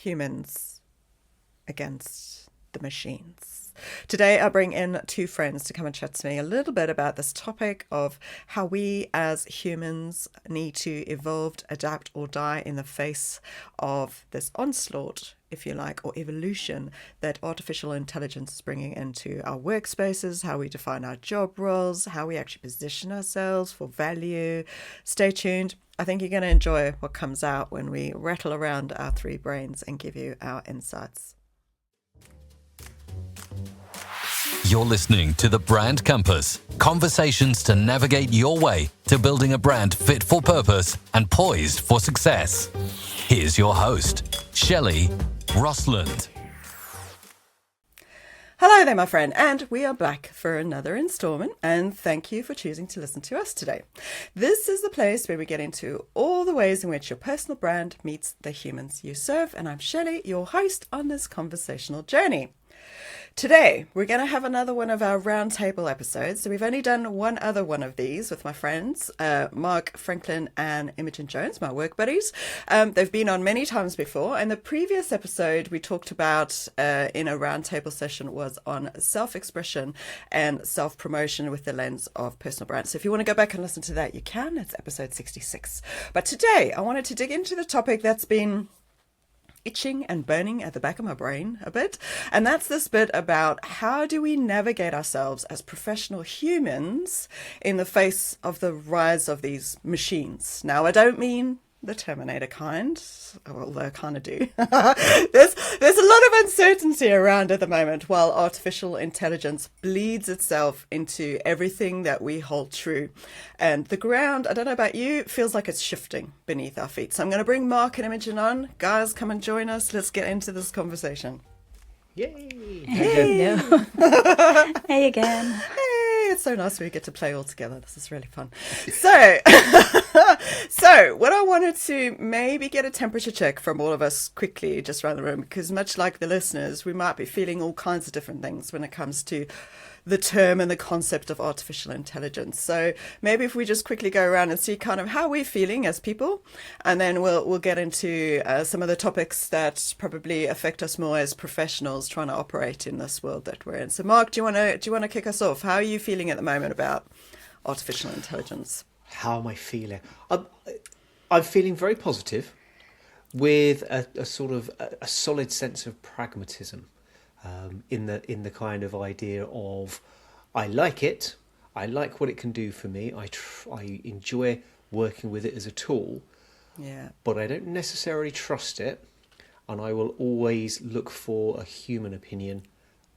humans against the machines. Today I bring in two friends to come and chat to me a little bit about this topic of how we as humans need to evolve, adapt or die in the face of this onslaught, if you like, or evolution that artificial intelligence is bringing into our workspaces, how we define our job roles, how we actually position ourselves for value. Stay tuned. I think you're going to enjoy what comes out when we rattle around our three brains and give you our insights. You're listening to The Brand Compass, conversations to navigate your way to building a brand fit for purpose and poised for success. Here's your host, 𝗘𝗣𝗜𝗦𝗢𝗏. Hello there, my friend, and we are back for another installment, and thank you for choosing to listen to us today. This is the place where we get into all the ways in which your personal brand meets the humans you serve, and I'm 𝗘𝗣𝗜𝗦𝗢𝗏, your host on this conversational journey. Today, we're going to have another one of our roundtable episodes. So we've only done one other one of these with my friends, Mark Franklin and Imogen Jones, my work buddies. They've been on many times before. And the previous episode we talked about in a roundtable session was on self-expression and self-promotion with the lens of personal brand. So if you want to go back and listen to that, you can. It's episode 66. But today, I wanted to dig into the topic that's been itching and burning at the back of my brain a bit. And that's this bit about how do we navigate ourselves as professional humans in the face of the rise of these machines. Now, I don't mean the Terminator kind, although I kind of do. There's a lot of uncertainty around at the moment while artificial intelligence bleeds itself into everything that we hold true. And the ground, I don't know about you, feels like it's shifting beneath our feet. So I'm going to bring Mark and Imogen on. Guys, come and join us. Let's get into this conversation. Yay! Hey! Hey again. Hey, it's so nice we get to play all together. This is really fun. So, so what I wanted to maybe get a temperature check from all of us quickly just around the room, because much like the listeners, we might be feeling all kinds of different things when it comes to the term and the concept of artificial intelligence. So maybe if we just quickly go around and see kind of how we're feeling as people, and then we'll get into some of the topics that probably affect us more as professionals trying to operate in this world that we're in. So Mark, do you want to kick us off? How are you feeling at the moment about artificial intelligence? How am I feeling? I'm feeling very positive, with a sort of a solid sense of pragmatism. In the kind of idea of, I like it, I like what it can do for me, I enjoy working with it as a tool, but I don't necessarily trust it, and I will always look for a human opinion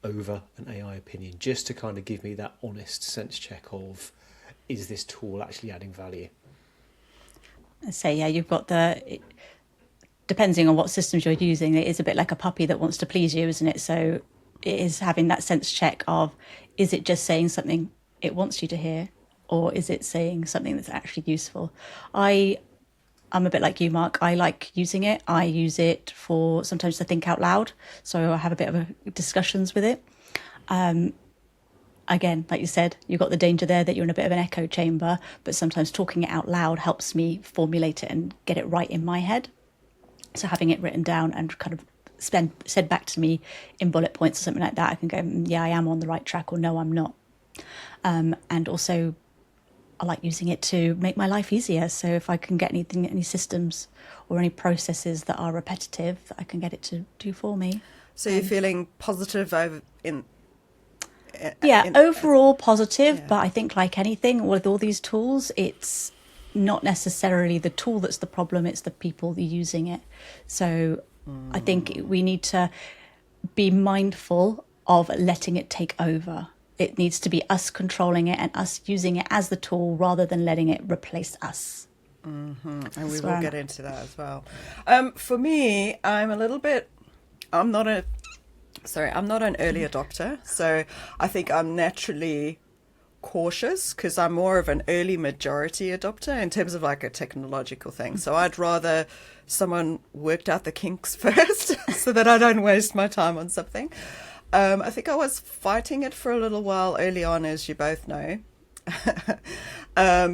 over an AI opinion, just to kind of give me that honest sense check of, is this tool actually adding value? So yeah, you've got depending on what systems you're using, it is a bit like a puppy that wants to please you, isn't it? So it is having that sense check of, is it just saying something it wants you to hear, or is it saying something that's actually useful? I'm a bit like you, Mark. I like using it. I use it for sometimes to think out loud. So I have a bit of discussions with it. Again, like you said, you've got the danger there that you're in a bit of an echo chamber, but sometimes talking it out loud helps me formulate it and get it right in my head. So having it written down and kind of said back to me in bullet points or something like that, I can go, yeah, I am on the right track, or no, I'm not. And also, I like using it to make my life easier. So if I can get any systems or any processes that are repetitive, that I can get it to do for me. So you're feeling positive overall positive, but I think like anything with all these tools, it's not necessarily the tool that's the problem, it's the people using it. So I think we need to be mindful of letting it take over. It needs to be us controlling it and us using it as the tool rather than letting it replace us. Mm-hmm. And we will get into that as well. For me, I'm not an early adopter. So I think I'm naturally cautious because I'm more of an early majority adopter in terms of like a technological thing. So I'd rather someone worked out the kinks first so that I don't waste my time on something. I think I was fighting it for a little while early on, as you both know,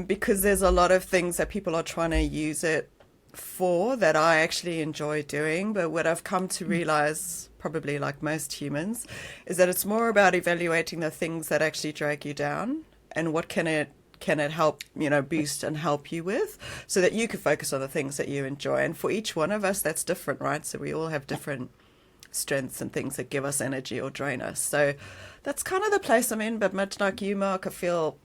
because there's a lot of things that people are trying to use it for that I actually enjoy doing, but what I've come to realize, probably like most humans, is that it's more about evaluating the things that actually drag you down and what can it help, boost and help you with, so that you can focus on the things that you enjoy. And for each one of us, that's different, right? So we all have different strengths and things that give us energy or drain us. So that's kind of the place I'm in. But much like you, Mark, I feel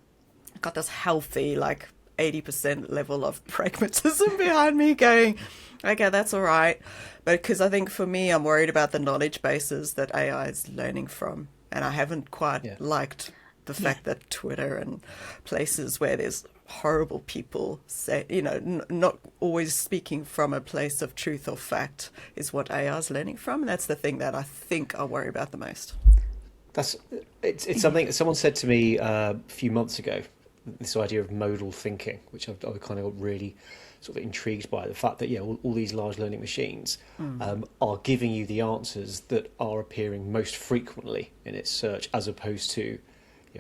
I got this healthy, like 80% level of pragmatism behind me going, okay, that's all right. But because I think for me, I'm worried about the knowledge bases that AI is learning from. And I haven't quite liked the fact that Twitter and places where there's horrible people say, not always speaking from a place of truth or fact is what AI is learning from. And that's the thing that I think I worry about the most. It's something that someone said to me a few months ago, this idea of modal thinking, which I kind of got really sort of intrigued by, the fact that all these large learning machines are giving you the answers that are appearing most frequently in its search, as opposed to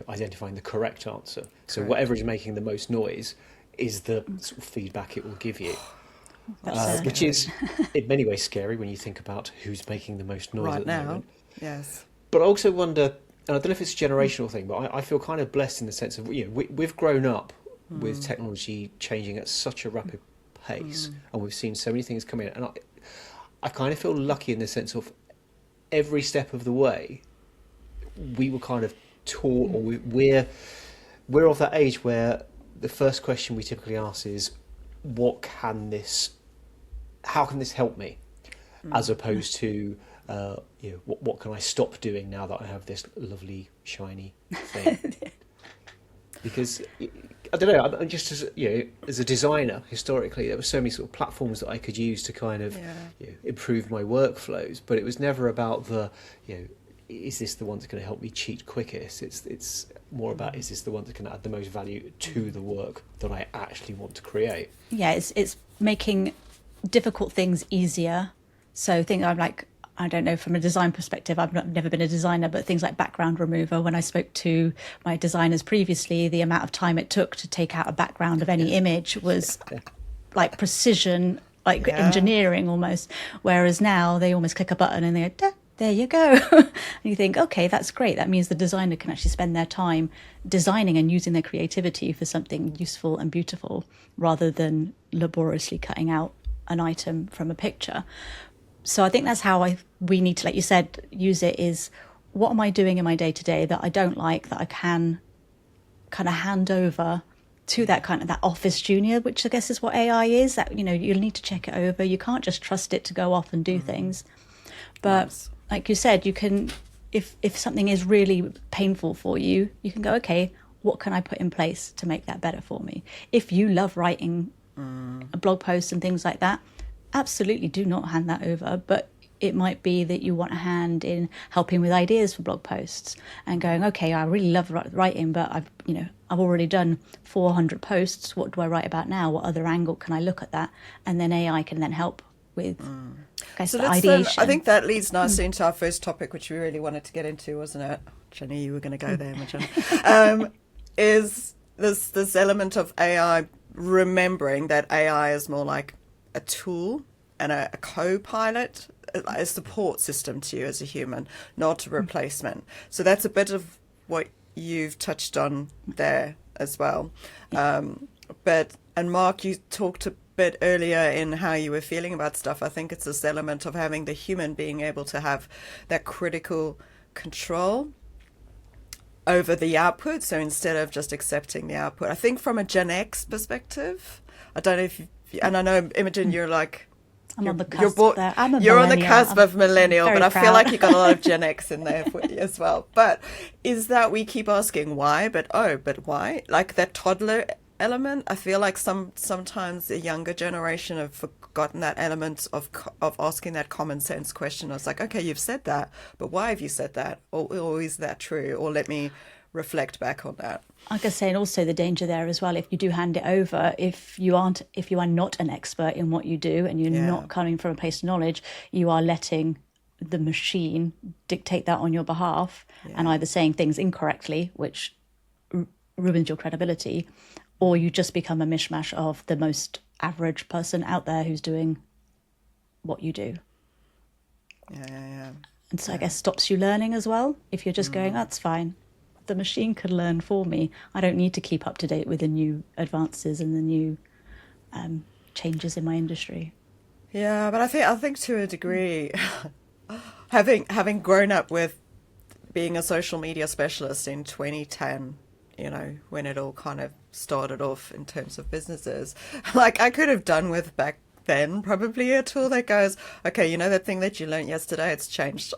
identifying the correct answer. So whatever is making the most noise is the sort of feedback it will give you, which is in many ways scary when you think about who's making the most noise right at the now. moment. Yes. But I also wonder, and I don't know if it's a generational thing, but I feel kind of blessed in the sense of we've grown up with technology changing at such a rapid pace, and we've seen so many things come in, and I kind of feel lucky in the sense of every step of the way we were kind of taught, or we're of that age where the first question we typically ask is, how can this help me, as opposed to what can I stop doing now that I have this lovely shiny thing? Because I don't know, I'm just as a designer, historically there were so many sort of platforms that I could use to kind of improve my workflows, but it was never about the is this the one that's going to help me cheat quickest? It's more about, is this the one that's going to add the most value to the work that I actually want to create? Yeah, it's making difficult things easier. So I'm like, I don't know, from a design perspective, I've never been a designer, but things like background remover, when I spoke to my designers previously, the amount of time it took to take out a background of any image was like precision, like engineering almost. Whereas now they almost click a button and they go, there you go. And you think, okay, that's great. That means the designer can actually spend their time designing and using their creativity for something useful and beautiful, rather than laboriously cutting out an item from a picture. So I think that's how we need to, like you said, use it, is what am I doing in my day-to-day that I don't like, that I can kind of hand over to that office junior, which I guess is what AI is, that, you'll need to check it over. You can't just trust it to go off and do things. But like you said, you can, if something is really painful for you, you can go, okay, what can I put in place to make that better for me? If you love writing blog posts and things like that, absolutely do not hand that over. But it might be that you want a hand in helping with ideas for blog posts and going, okay, I really love writing, but I've already done 400 posts. What do I write about now? What other angle can I look at that? And then AI can then help with ideation. I think that leads nicely into our first topic, which we really wanted to get into, wasn't it? Which I knew you were going to go there, Imogen. Is this element of AI, remembering that AI is more like a tool and a co-pilot, a support system to you as a human, not a replacement. So that's a bit of what you've touched on there as well. And Mark, you talked a bit earlier in how you were feeling about stuff. I think it's this element of having the human being able to have that critical control over the output. So instead of just accepting the output, I think from a Gen X perspective, I don't know if and I know, Imogen, you're like, I'm on the cusp there. You're on the cusp of millennial, but I feel like you've got a lot of Gen X in there for you as well. But is that we keep asking why, but why? Like that toddler element, I feel like sometimes the younger generation have forgotten that element of asking that common sense question. I was like, okay, you've said that, but why have you said that? Or is that true? Or let me reflect back on that. Like I say, and also the danger there as well, if you do hand it over, if you are not an expert in what you do and you're not coming from a place of knowledge, you are letting the machine dictate that on your behalf and either saying things incorrectly, which ruins your credibility, or you just become a mishmash of the most average person out there who's doing what you do. Yeah. And so I guess stops you learning as well. If you're just going, that's fine. The machine could learn for me. I don't need to keep up to date with the new advances and the new changes in my industry. Yeah, but I think to a degree, having grown up with being a social media specialist in 2010, you know, when it all kind of started off in terms of businesses, like I could have done with back then probably a tool that goes, okay, you know that thing that you learned yesterday, it's changed.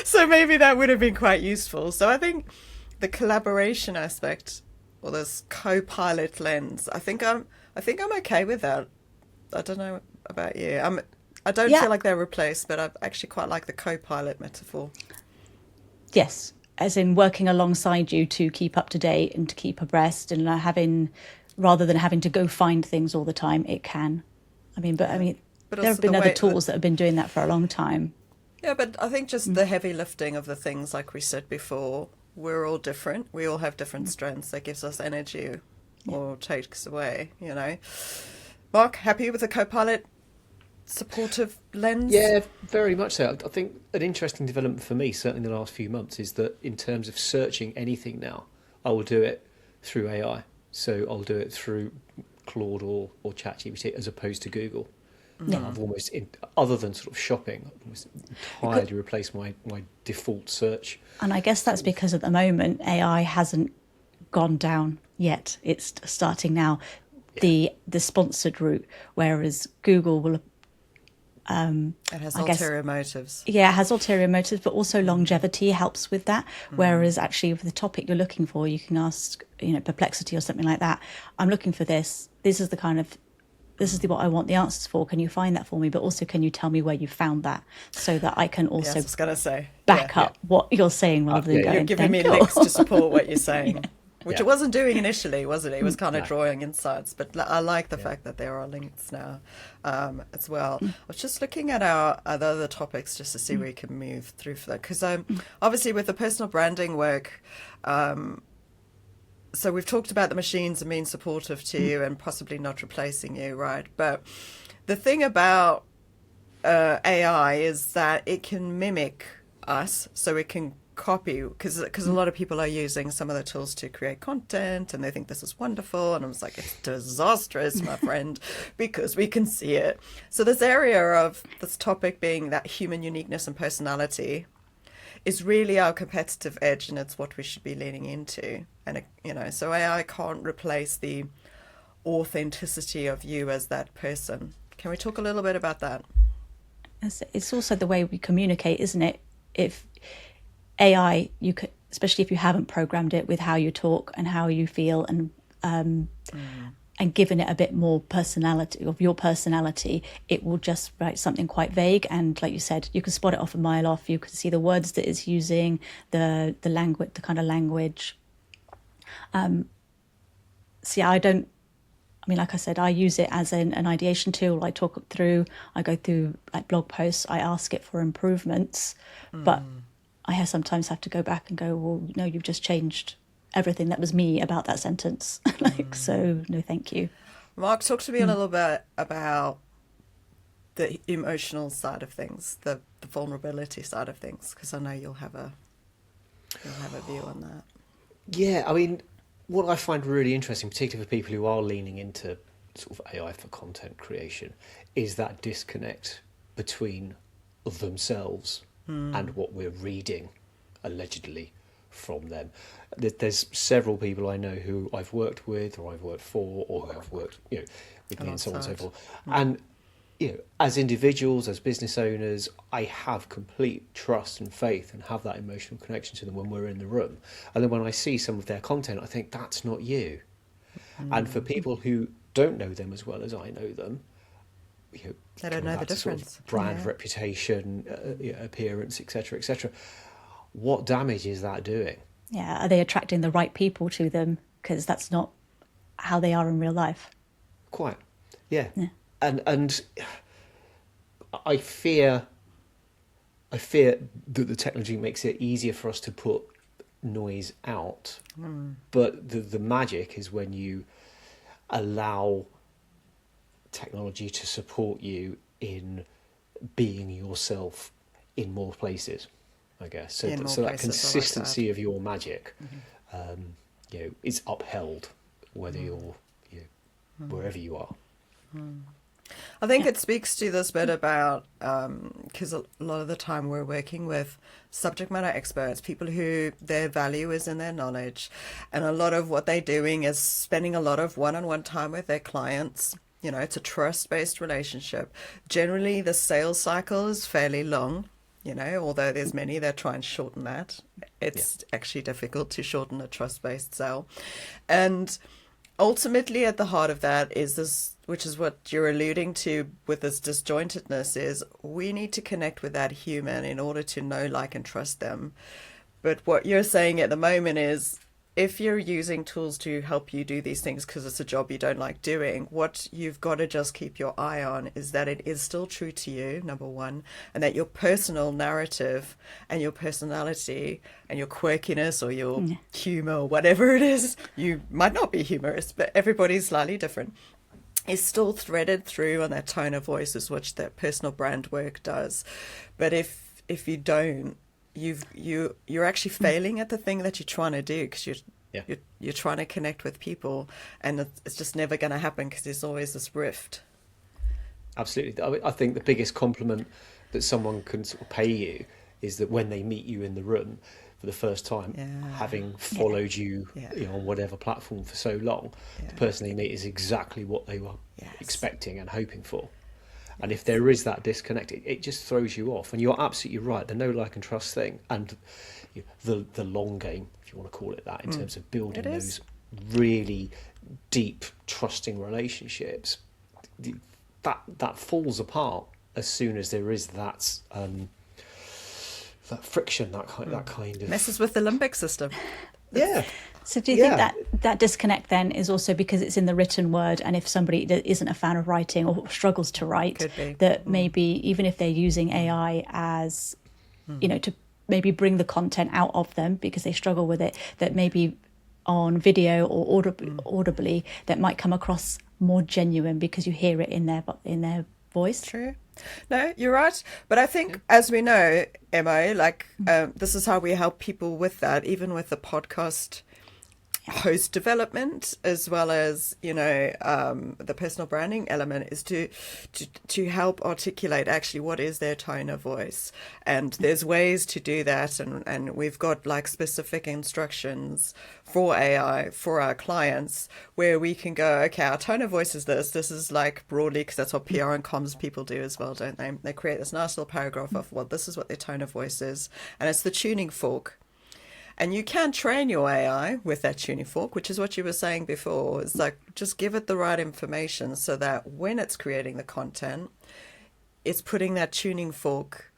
So maybe that would have been quite useful. So I think the collaboration aspect, or this co-pilot lens, I think I'm okay with that. I don't know about you. I don't feel like they're replaced, but I actually quite like the co-pilot metaphor. Yes, as in working alongside you to keep up to date and to keep abreast, and rather than having to go find things all the time, it can. But there have been other tools that have been doing that for a long time. Yeah, but I think just the heavy lifting of the things, like we said before, we're all different. We all have different strengths that gives us energy or takes away, you know. Mark, happy with the co-pilot supportive lens? Yeah, very much so. I think an interesting development for me, certainly in the last few months, is that in terms of searching anything now, I will do it through AI. So I'll do it through Claude or ChatGPT as opposed to Google. I've almost, other than sort of shopping, I've almost entirely replaced my default search. And I guess that's because at the moment AI hasn't gone down yet. It's starting now, the sponsored route, whereas Google will. It has ulterior motives. Yeah, it has ulterior motives, but also longevity helps with that. Whereas actually with the topic you're looking for, you can ask, Perplexity or something like that. I'm looking for this. This is what I want the answers for. Can you find that for me? But also, can you tell me where you found that, so that I can also back up what you're saying rather than going, you're giving me links to support what you're saying. Which it wasn't doing initially, was it? It was kind of drawing insights. But I like the fact that there are links now as well. I was just looking at our other topics just to see where we can move through for that. Because obviously with the personal branding work, so we've talked about the machines and being supportive to you and possibly not replacing you, right? But the thing about AI is that it can mimic us, so it can copy, because a lot of people are using some of the tools to create content and they think this is wonderful, and I was like, it's disastrous, my friend, because we can see it. So this area of this topic being that human uniqueness and personality is really our competitive edge, and it's what we should be leaning into. And so AI can't replace the authenticity of you as that person. Can we talk a little bit about that? It's also the way we communicate, isn't it? If AI, you could, especially if you haven't programmed it with how you talk and how you feel, and given it a bit more personality of your personality, it will just write something quite vague. And like you said, you can spot it off a mile off. You can see the words that it's using, the language, the kind of language. Like I said, I use it as an ideation tool. I talk it through. I go through like blog posts. I ask it for improvements, but I sometimes have to go back and go, well, no, you've just changed everything that was me about that sentence. So no, thank you. Mark, talk to me a little bit about the emotional side of things, the vulnerability side of things, because I know you'll have a view on that. Yeah, I mean, what I find really interesting, particularly for people who are leaning into sort of AI for content creation, is that disconnect between themselves and what we're reading, allegedly, from them. There's several people I know who I've worked with, or I've worked for, or who have worked, with me, and so on and so forth. And as individuals, as business owners, I have complete trust and faith and have that emotional connection to them when we're in the room. And then when I see some of their content, I think that's not you. And for people who don't know them as well as I know them, they don't know the difference. Sort of brand reputation, appearance, etc., etc. What damage is that doing? Yeah, are they attracting the right people to them? Because that's not how they are in real life. Quite, yeah. And I fear that the technology makes it easier for us to put noise out. But the magic is when you allow technology to support you in being yourself in more places, I guess. So, In more so that places, I like consistency that. of your magic, is upheld whether you're wherever you are. I think it speaks to this bit about, because a lot of the time we're working with subject matter experts, people who their value is in their knowledge, and a lot of what they're doing is spending a lot of one-on-one time with their clients. It's a trust-based relationship. Generally, the sales cycle is fairly long, although there's many that try and shorten that. It's actually difficult to shorten a trust-based sale. And ultimately at the heart of that is this, which is what you're alluding to with this disjointedness, is we need to connect with that human in order to know, like, and trust them. But what you're saying at the moment is, if you're using tools to help you do these things because it's a job you don't like doing, what you've got to just keep your eye on is that it is still true to you, number one, and that your personal narrative and your personality and your quirkiness or your humor or whatever it is, you might not be humorous, but everybody's slightly different, is still threaded through on that tone of voice, is what that personal brand work does. But if you don't, you're actually failing at the thing that you're trying to do, because you're trying to connect with people, and it's just never going to happen because there's always this rift. Absolutely. I think the biggest compliment that someone can sort of pay you is that when they meet you in the room for the first time, having followed you, on whatever platform for so long, the person they meet is exactly what they were expecting and hoping for. And if there is that disconnect, it just throws you off. And you're absolutely right. The know, like, and trust thing, and the long game, if you want to call it that, in terms of building those really deep, trusting relationships, that falls apart as soon as there is that friction, that kind of messes with the limbic system. Yeah. So do you think that disconnect then is also because it's in the written word, and if somebody that isn't a fan of writing or struggles to write, that maybe even if they're using AI as, to maybe bring the content out of them because they struggle with it, that maybe on video or audibly that might come across more genuine because you hear it in their voice? True. No, you're right. But I think, as we know, Emma, this is how we help people with that, even with the podcast host development, as well as the personal branding element, is to help articulate actually what is their tone of voice. And there's ways to do that, and we've got like specific instructions for AI for our clients where we can go, okay, our tone of voice is this is like broadly, because that's what PR and comms people do as well, don't they? They create this nice little paragraph of, well, this is what their tone of voice is, and it's the tuning fork. And you can train your AI with that tuning fork, which is what you were saying before. It's like, just give it the right information so that when it's creating the content, it's putting that tuning fork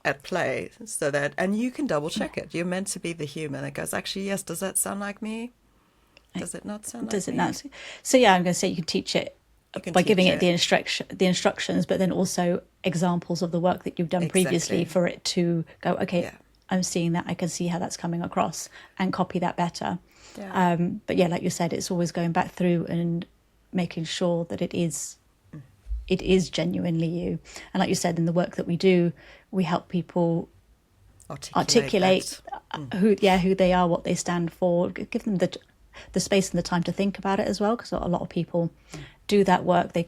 at play, so that, and you can double check it. You're meant to be the human that goes, actually, yes, does that sound like me? Does it not sound like me? Does it not? So I'm going to say you can teach it by giving it the instructions, but then also examples of the work that you've done previously for it to go, okay, I'm seeing that, I can see how that's coming across, and copy that better. But like you said, it's always going back through and making sure that it is genuinely you. And like you said, in the work that we do, we help people articulate who they are, what they stand for, give them the space and the time to think about it as well, because a lot of people do that work, they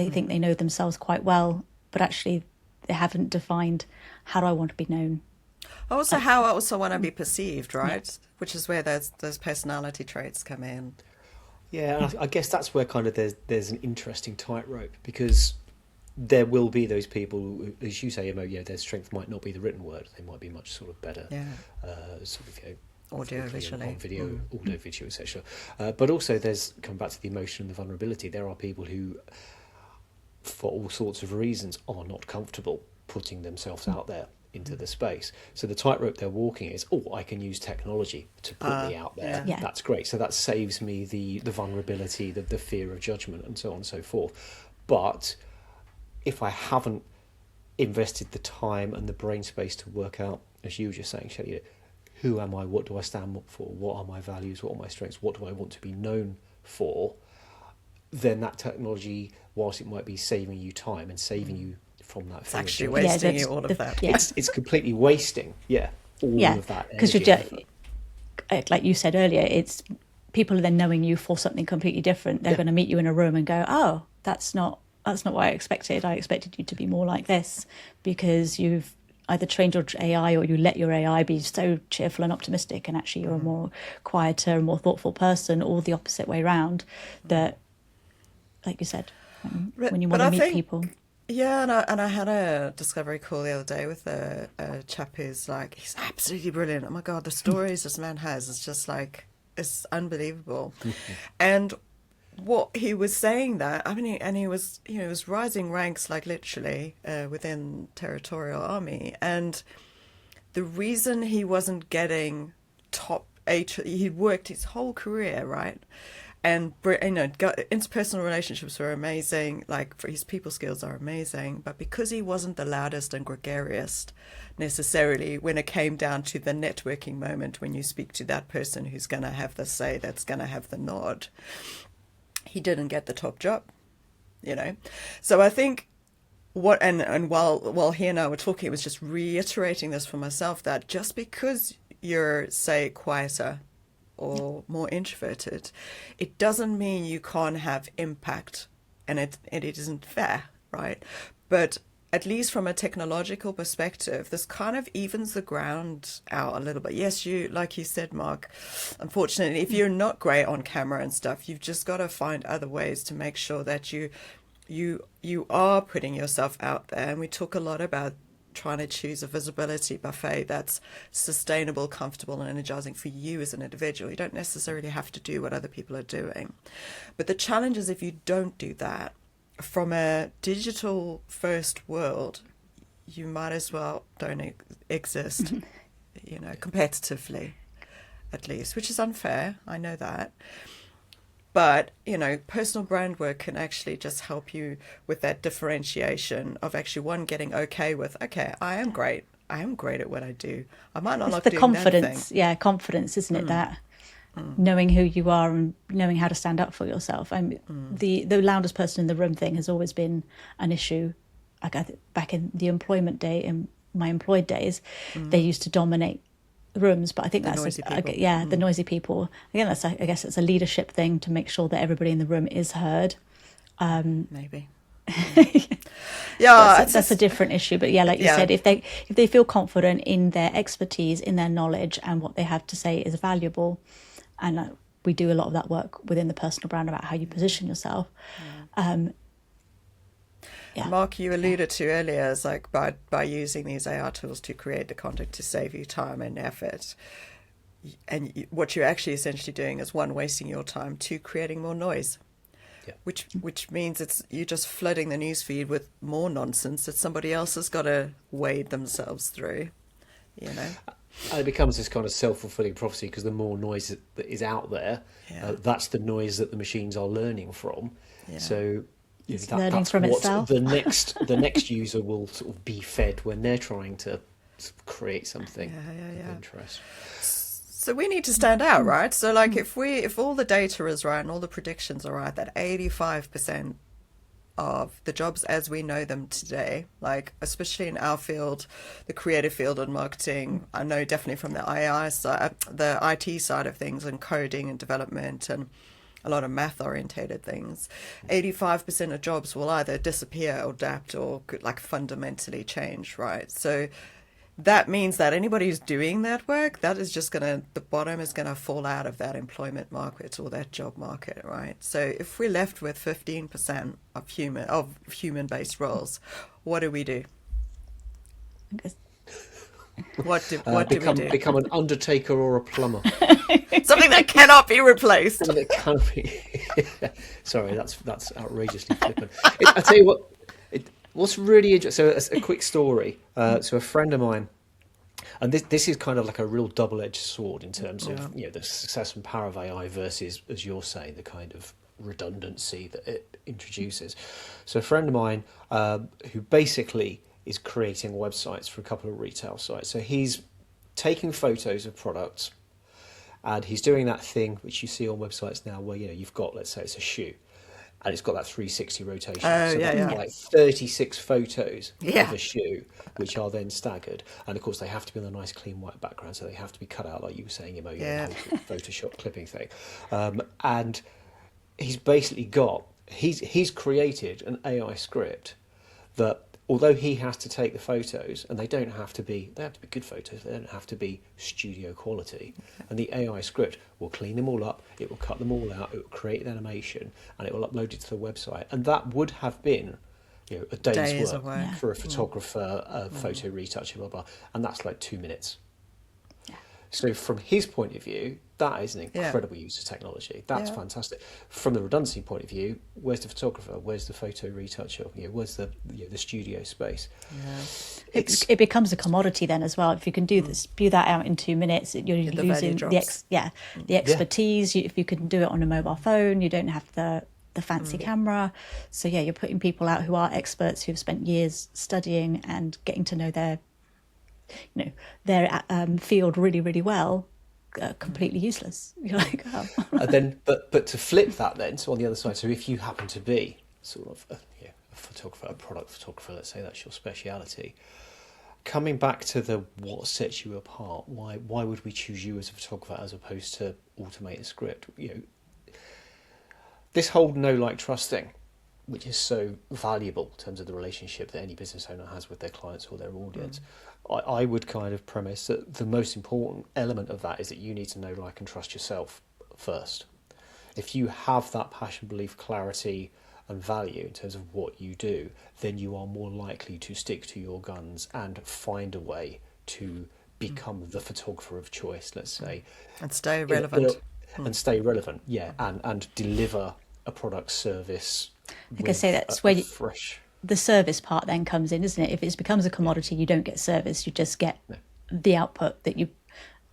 think they know themselves quite well, but actually they haven't defined, how do I want to be known? Also, how I also want to be perceived, right? Yeah. Which is where those personality traits come in. Yeah, I guess that's where kind of there's an interesting tightrope, because there will be those people who, as you say, their strength might not be the written word; they might be much sort of better, audio, visually, on video, audio, visual, etc. But also, there's coming back to the emotion and the vulnerability. There are people who, for all sorts of reasons, are not comfortable putting themselves out there into the space. So the tightrope they're walking is, I can use technology to put me out there. That's great. So that saves me the vulnerability, the fear of judgment, and so on and so forth. But if I haven't invested the time and the brain space to work out, as you were just saying, Shelley, who am I? What do I stand for? What are my values? What are my strengths? What do I want to be known for? then that technology, whilst it might be saving you time and saving you from that, It's actually feeling of wasting Yeah, you all of that. Yeah. it's completely wasting, all Yeah, of that because energy you're and just, effort. like you said earlier, it's people are then knowing you for something completely different. They're Yeah. going to meet you in a room and go, "Oh, that's not what I expected. I expected you to be more like this," because you've either trained your AI or you let your AI be so cheerful and optimistic, and actually you're a more quieter and more thoughtful person, or the opposite way round. That, like you said, when you want But to I meet think, people. yeah, and I had a discovery call the other day with a chap who's like, he's absolutely brilliant. Oh my God, the stories this man has is just like, it's unbelievable. And what he was saying that, I mean, and he was, he was rising ranks, like literally within territorial army. And the reason he wasn't getting top eight, he'd worked his whole career, right? And interpersonal relationships were amazing, like for his people skills are amazing, but because he wasn't the loudest and gregarious necessarily when it came down to the networking moment, when you speak to that person who's going to have the say, that's going to have the nod, he didn't get the top job, So I think while he and I were talking, it was just reiterating this for myself, that just because you're, say, quieter or more introverted, it doesn't mean you can't have impact, and it isn't fair, right? But at least from a technological perspective, this kind of evens the ground out a little bit. Yes, like you said, Mark, unfortunately, if you're not great on camera and stuff, you've just got to find other ways to make sure that you are putting yourself out there. And we talk a lot about trying to choose a visibility buffet that's sustainable, comfortable, and energizing for you as an individual. You don't necessarily have to do what other people are doing. But the challenge is, if you don't do that, from a digital first world, you might as well don't exist, competitively, at least, which is unfair. I know that. But, personal brand work can actually just help you with that differentiation of actually, getting okay with, okay, I am great. I am great at what I do. I might not It's like the doing confidence. that thing. Yeah, confidence, isn't it? That knowing who you are and knowing how to stand up for yourself. The loudest person in the room thing has always been an issue. Like back in the employment day, in my employed days, they used to dominate rooms, but I think that's noisy people. the noisy people. Again, I guess it's a leadership thing to make sure that everybody in the room is heard. Maybe. Yeah, that's a different issue. But yeah, like you said, if they feel confident in their expertise, in their knowledge, and what they have to say is valuable, and we do a lot of that work within the personal brand about how you position yourself. Mark, you alluded to earlier, is like by using these AI tools to create the content to save you time and effort. And what you're actually essentially doing is, one, wasting your time, two, creating more noise. Yeah. Which means you're just flooding the newsfeed with more nonsense that somebody else has got to wade themselves through, And it becomes this kind of self-fulfilling prophecy, because the more noise that is out there, that's the noise that the machines are learning from. Yeah. So learning from itself. The next user will sort of be fed when they're trying to create something of interest. So we need to stand out, right? So like if all the data is right and all the predictions are right, that 85% of the jobs as we know them today, like especially in our field, the creative field and marketing, I know definitely from the AI side, the IT side of things, and coding and development and a lot of math orientated things, 85% of jobs will either disappear or adapt or like fundamentally change, right? So that means that anybody who's doing that work, that is just the bottom is going to fall out of that employment market or that job market, right? So if we're left with 15% of human-based roles, what do we do? What do we do? Become an undertaker or a plumber. Something that cannot be replaced. Something that cannot be. Sorry, that's outrageously flippant. I tell you what. What's really interesting, so a quick story. So a friend of mine, and this is kind of like a real double-edged sword in terms of the success and power of AI versus, as you're saying, the kind of redundancy that it introduces. So a friend of mine who basically is creating websites for a couple of retail sites. So he's taking photos of products, and he's doing that thing which you see on websites now where you've got, let's say it's a shoe. and it's got that 360 rotation. Oh, so yeah, that's yeah. like 36 photos Yeah. of a shoe, which are then staggered. And of course, they have to be on a nice clean white background, so they have to be cut out, like you were saying, Imogen, Yeah. the whole Photoshop clipping thing. And he's basically he's created an AI script that, although he has to take the photos, and they have to be good photos, they don't have to be studio quality, and the AI script will clean them all up, it will cut them all out, it will create an animation, and it will upload it to the website. And that would have been, a day's Days work of work. for a photographer, a photo retoucher, blah blah, and that's like 2 minutes. So from his point of view, that is an incredible use of technology. That's fantastic. From the redundancy point of view, where's the photographer? Where's the photo retoucher? Where's the studio space? Yeah. It becomes a commodity then as well. If you can do that out in 2 minutes, you're The value losing drops. the expertise. If you can do it on a mobile phone, you don't have the fancy camera. So you're putting people out who are experts, who've spent years studying and getting to know their field really, really well, completely useless. You're like, oh. And then, but to flip that then, so on the other side, so if you happen to be sort of a photographer, a product photographer, let's say that's your speciality, coming back to what sets you apart, why would we choose you as a photographer as opposed to automate a script? This whole know, like, trust thing, which is so valuable in terms of the relationship that any business owner has with their clients or their audience. I would kind of premise that the most important element of that is that you need to know, like, and trust yourself first. If you have that passion, belief, clarity and value in terms of what you do, then you are more likely to stick to your guns and find a way to become the photographer of choice, let's say. And stay relevant. And stay relevant, and deliver a product, service. Like I say, that's where fresh. The service part then comes in, isn't it? If it becomes a commodity, you don't get service, you just get the output that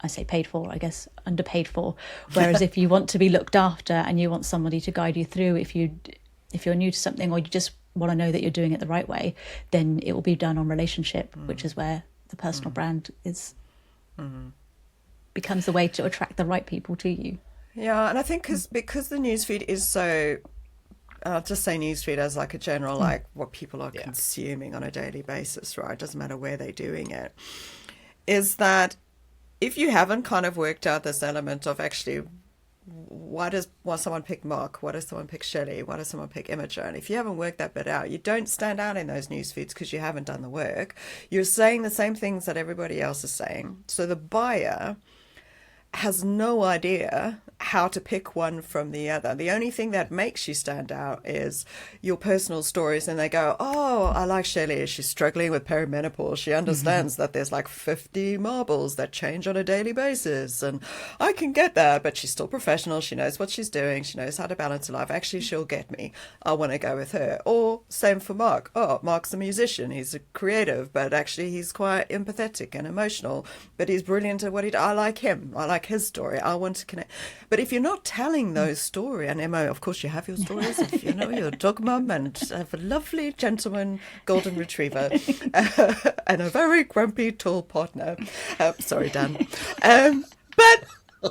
I say paid for, I guess, underpaid for. Whereas if you want to be looked after and you want somebody to guide you through, if you're new to something or you just want to know that you're doing it the right way, then it will be done on relationship, which is where the personal brand is becomes the way to attract the right people to you. Yeah, and I think because the newsfeed is so, I'll just say newsfeed as like a general, like what people are consuming on a daily basis, right? Doesn't matter where they're doing it. Is that if you haven't kind of worked out this element of actually, why does someone pick Mark? Why does someone pick Shelley? Why does someone pick Imogen? If you haven't worked that bit out, you don't stand out in those newsfeeds because you haven't done the work. You're saying the same things that everybody else is saying. So the buyer has no idea how to pick one from the other. The only thing that makes you stand out is your personal stories, and they go, oh, I like Shelley, she's struggling with perimenopause, she understands that there's like 50 marbles that change on a daily basis, and I can get that, but she's still professional, she knows what she's doing, she knows how to balance her life, actually she'll get me, I want to go with her. Or same for Mark. Oh, Mark's a musician, he's a creative, but actually he's quite empathetic and emotional, but he's brilliant at what he does. I like him, I like his story, I want to connect. But if you're not telling those stories, and Emma, of course you have your stories, if you're a dog mum and have a lovely gentleman golden retriever and a very grumpy tall partner. Sorry, Dan. But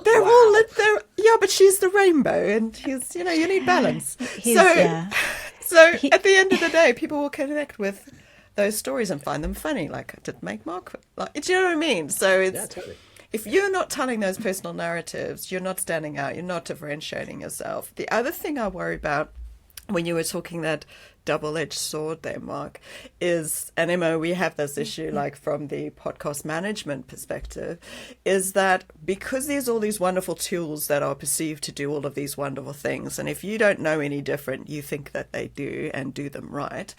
they're all there. Yeah, but she's the rainbow, and he's, you need balance. So at the end of the day, people will connect with those stories and find them funny. Like, did make Mark? Like, do you know what I mean? So it's. Totally. If you're not telling those personal narratives, you're not standing out, you're not differentiating yourself. The other thing I worry about when you were talking that double-edged sword there, Mark, is, and Emma, we have this issue like from the podcast management perspective, is that because there's all these wonderful tools that are perceived to do all of these wonderful things, and if you don't know any different, you think that they do and do them right.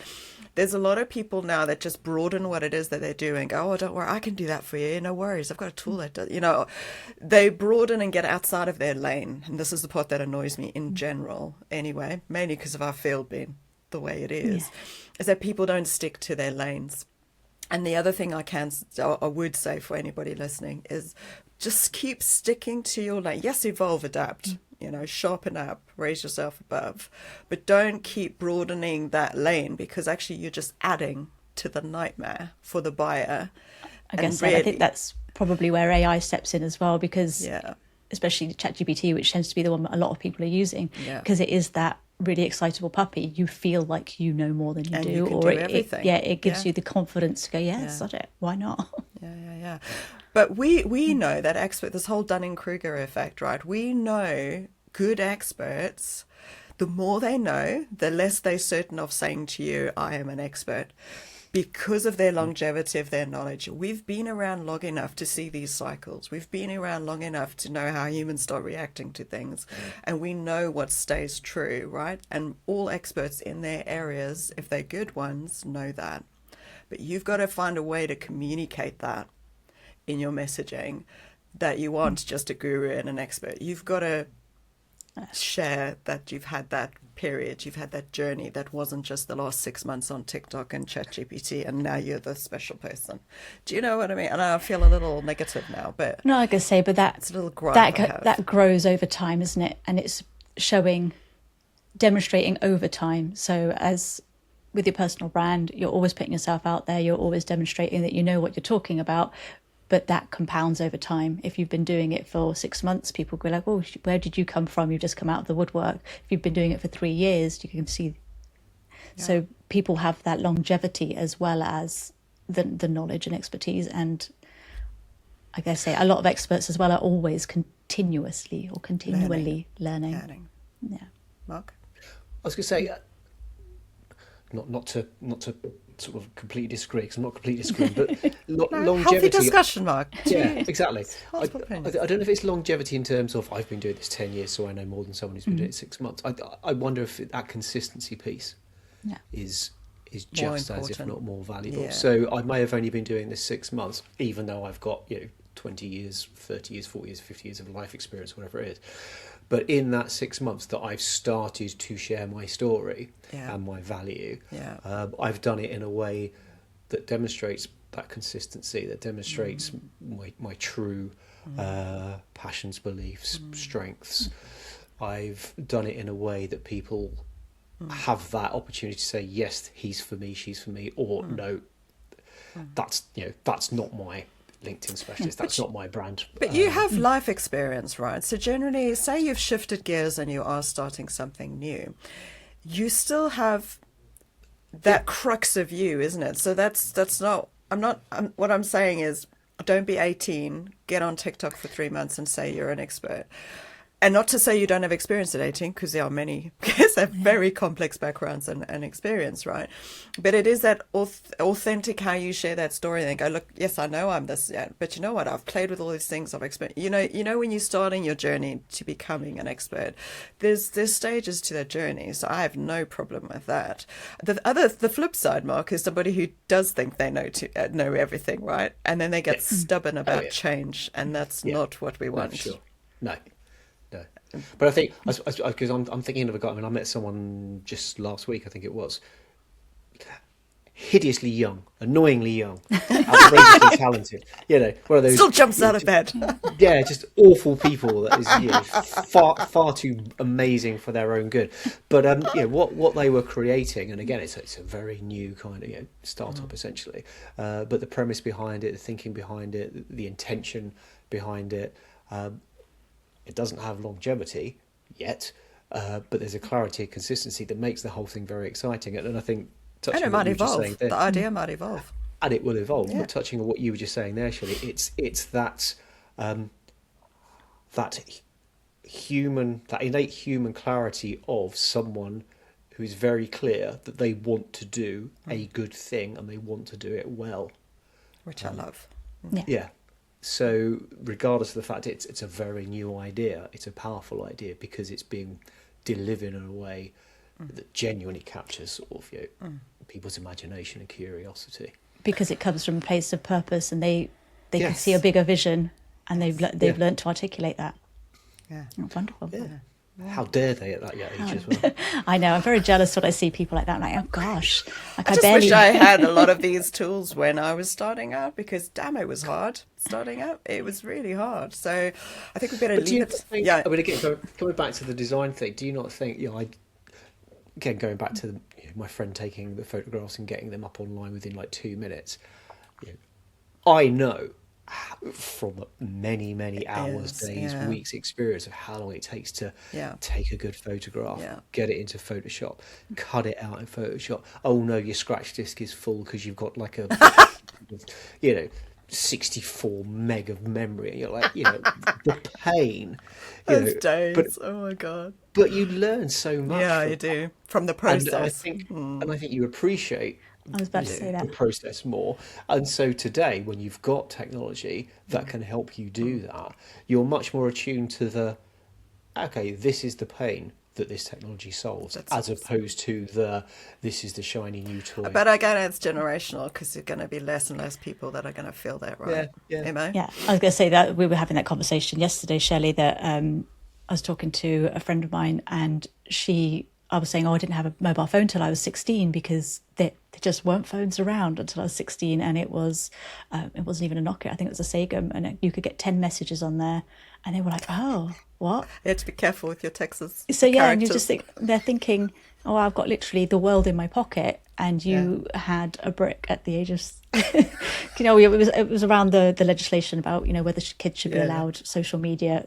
There's a lot of people now that just broaden what it is that they're doing. Go, oh, don't worry, I can do that for you. No worries, I've got a tool that does. They broaden and get outside of their lane. And this is the part that annoys me in general anyway, mainly because of our field being the way it is that people don't stick to their lanes. And the other thing I would say for anybody listening is just keep sticking to your lane. Yes, evolve, adapt. Sharpen up, raise yourself above, but don't keep broadening that lane, because actually you're just adding to the nightmare for the buyer. I think that's probably where AI steps in as well, because especially ChatGPT, which tends to be the one that a lot of people are using, because it is that really excitable puppy, you feel like you know more than you And do, you can or do it everything. it gives Yeah. you the confidence to go, yeah, sod it, why not? Yeah. But we know that this whole Dunning-Kruger effect, right? We know good experts, the more they know, the less they're certain of saying to you, I am an expert, because of their longevity of their knowledge. We've been around long enough to see these cycles. We've been around long enough to know how humans start reacting to things. And we know what stays true, right? And all experts in their areas, if they're good ones, know that. But you've got to find a way to communicate that in your messaging, that you aren't just a guru and an expert. You've got to share that you've had that period, you've had that journey that wasn't just the last 6 months on TikTok and ChatGPT, and now you're the special person. Do you know what I mean? And I feel a little negative now, but No, like I say, but it's a little gripe I have. that grows over time, isn't it? And it's demonstrating over time. So as with your personal brand, you're always putting yourself out there, you're always demonstrating that you know what you're talking about, but that compounds over time. If you've been doing it for 6 months, people go like, oh, where did you come from? You've just come out of the woodwork. If you've been doing it for 3 years, you can see. Yeah. So people have that longevity as well as the knowledge and expertise. And I guess a lot of experts as well are always continuously or continually learning. Yeah. Mark? I was going to say, not to sort of completely disagree, because I'm not completely disagreeing, but longevity. Healthy discussion, Mark. Yeah, exactly. I Multiple don't opinions. know if it's longevity in terms of I've been doing this 10 years, so I know more than someone who's been doing it 6 months. I wonder if that consistency piece is just as, if not more valuable. Yeah. So I may have only been doing this 6 months, even though I've got 20 years, 30 years, 40 years, 50 years of life experience, whatever it is. But in that 6 months that I've started to share my story and my value, I've done it in a way that demonstrates that consistency, that demonstrates my true passions, beliefs, strengths. I've done it in a way that people have that opportunity to say, yes, he's for me, she's for me, or no, that's not my LinkedIn specialist, that's not my brand. But you have life experience, right? So generally, say you've shifted gears and you are starting something new, you still have that crux of you, isn't it? So that's not, what I'm saying is, don't be 18, get on TikTok for 3 months and say you're an expert. And not to say you don't have experience at 18, because there are many kids that have very complex backgrounds and experience, right? But it is that authentic how you share that story and go, look, yes, I know I'm this, but you know what? I've played with all these things. I've experienced. You know when you're starting your journey to becoming an expert, there's stages to that journey. So I have no problem with that. The flip side, Mark, is somebody who does think they know everything, right? And then they get stubborn about change, and that's not what we want. No, sure. No. But I think, because I'm thinking of a guy, I met someone just last week, I think it was, hideously young, annoyingly young, outrageously talented, one of those... Still jumps out of bed. Yeah, just awful people that is far too amazing for their own good. But what they were creating, and again, it's a very new kind of startup essentially, but the premise behind it, the thinking behind it, the intention behind it, it doesn't have longevity yet, but there's a clarity and consistency that makes the whole thing very exciting. And I think And it might evolve. The idea might evolve. And it will evolve. Yeah. But touching on what you were just saying there, Shelley, it's that innate human clarity of someone who's very clear that they want to do a good thing and they want to do it well. Which I love. Yeah. So regardless of the fact it's a very new idea, it's a powerful idea because it's being delivered in a way that genuinely captures sort of people's imagination and curiosity. Because it comes from a place of purpose, and they can see a bigger vision, and they've learned to articulate that. Yeah. Oh, wonderful. Yeah. How dare they at that young age as well? I know. I'm very jealous when I see people like that. I'm like, oh gosh, like I just wish I had a lot of these tools when I was starting out, because damn, it was hard starting out. It was really hard. So I think we better leave it. I mean, again, coming back to the design thing, do you not think? Again, going back to my friend taking the photographs and getting them up online within like 2 minutes. I know from many hours, is, days, yeah. weeks experience of how long it takes to Yeah. take a good photograph, Yeah. get it into Photoshop, cut it out in Photoshop. Oh no, your scratch disk is full because you've got like a, 64 meg of memory. And you're like, the pain, Those but days. Oh my God. you learn so much Yeah, from you do. From the and process. I think you appreciate I was about to say the that. process more. And so today, when you've got technology that can help you do that, you're much more attuned to okay, this is the pain that this technology solves, as opposed to this is the shiny new toy. But again, it's generational because there's going to be less and less people that are going to feel that, right? Yeah. Imo? Yeah, I was going to say that we were having that conversation yesterday, Shelley, that I was talking to a friend of mine, and I was saying, I didn't have a mobile phone till I was 16 because there just weren't phones around until I was 16, and it wasn't even a Nokia. I think it was a Sega, and you could get 10 messages on there, and they were like, "Oh, what?" You have to be careful with your Texas. So yeah, and you characters. just they're thinking, "Oh, I've got literally the world in my pocket," and you had a brick at the age of, it was around the legislation about whether kids should be allowed social media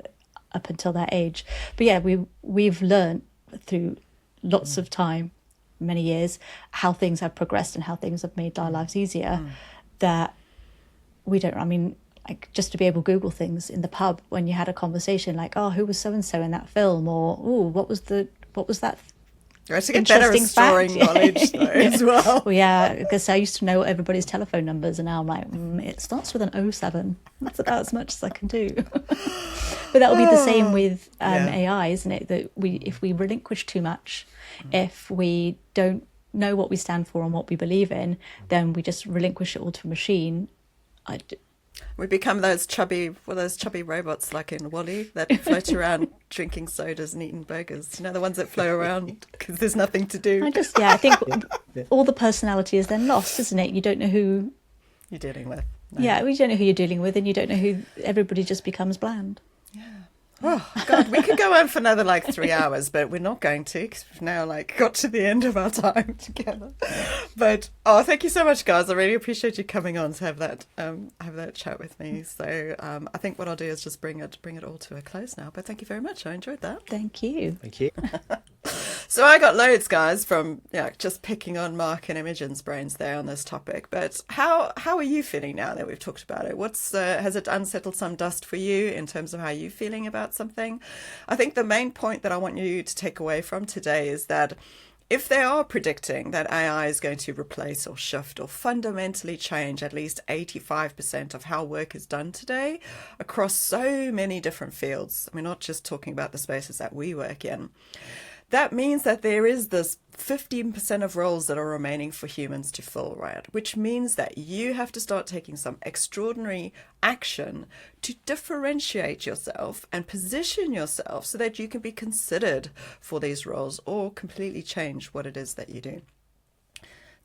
up until that age. But yeah, we've learned through lots of time, many years, how things have progressed and how things have made our lives easier, that we don't, I mean, like just to be able to Google things in the pub when you had a conversation like, oh, who was so-and-so in that film? Or, oh, what was that You have to get better at interesting storing fact? knowledge though, as well. Well, yeah, because I used to know everybody's telephone numbers, and now I'm like, it starts with an 07. That's about as much as I can do. But that will be the same with AI, isn't it? That if we relinquish too much, if we don't know what we stand for and what we believe in, then we just relinquish it all to a machine. We become those chubby robots like in Wall-E that float around drinking sodas and eating burgers. The ones that flow around because there's nothing to do. I think all the personality is then lost, isn't it? You don't know who you're dealing with. No. Yeah, we don't know who you're dealing with, and you don't know who. Everybody just becomes bland. Oh God, we could go on for another 3 hours, but we're not going to because we've now got to the end of our time together. But thank you so much, guys. I really appreciate you coming on to have that chat with me. So I think what I'll do is just bring it all to a close now. But thank you very much. I enjoyed that. Thank you. Thank you. So I got loads, guys, from just picking on Mark and Imogen's brains there on this topic. But how are you feeling now that we've talked about it? Has it unsettled some dust for you in terms of how you're feeling about something? I think the main point that I want you to take away from today is that if they are predicting that AI is going to replace or shift or fundamentally change at least 85% of how work is done today across so many different fields, we're not just talking about the spaces that we work in. That means that there is this 15% of roles that are remaining for humans to fill, right? Which means that you have to start taking some extraordinary action to differentiate yourself and position yourself so that you can be considered for these roles or completely change what it is that you do.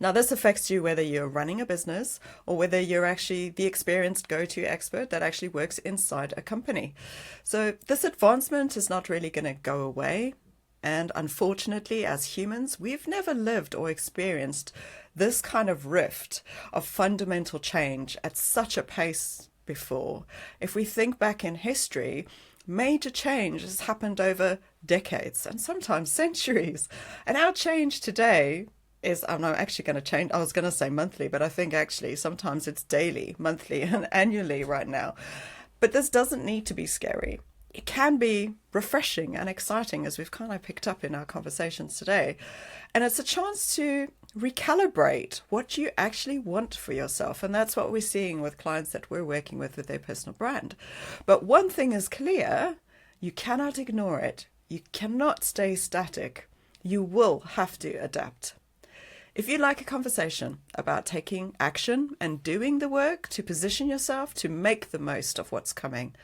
Now, this affects you whether you're running a business or whether you're actually the experienced go-to expert that actually works inside a company. So this advancement is not really going to go away. And unfortunately, as humans, we've never lived or experienced this kind of rift of fundamental change at such a pace before. If we think back in history, major change has happened over decades and sometimes centuries. And our change today is, I'm not actually going to change, I was going to say monthly, but I think actually sometimes it's daily, monthly, and annually right now. But this doesn't need to be scary. It can be refreshing and exciting, as we've kind of picked up in our conversations today. And it's a chance to recalibrate what you actually want for yourself. And that's what we're seeing with clients that we're working with their personal brand. But one thing is clear, you cannot ignore it. You cannot stay static. You will have to adapt. If you'd like a conversation about taking action and doing the work to position yourself to make the most of what's coming,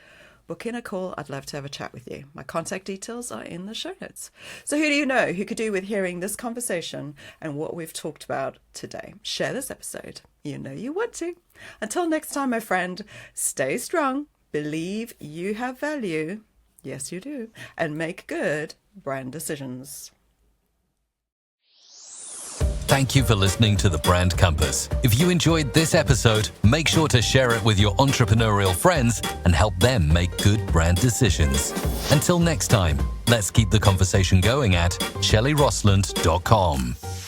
book in a call. I'd love to have a chat with you. My contact details are in the show notes. So who do you know who could do with hearing this conversation and what we've talked about today? Share this episode. You know you want to. Until next time, my friend, stay strong, believe you have value. Yes, you do. And make good brand decisions. Thank you for listening to The Brand Compass. If you enjoyed this episode, make sure to share it with your entrepreneurial friends and help them make good brand decisions. Until next time, let's keep the conversation going at 𝗘𝗣𝗜𝗦𝗢𝗓.com.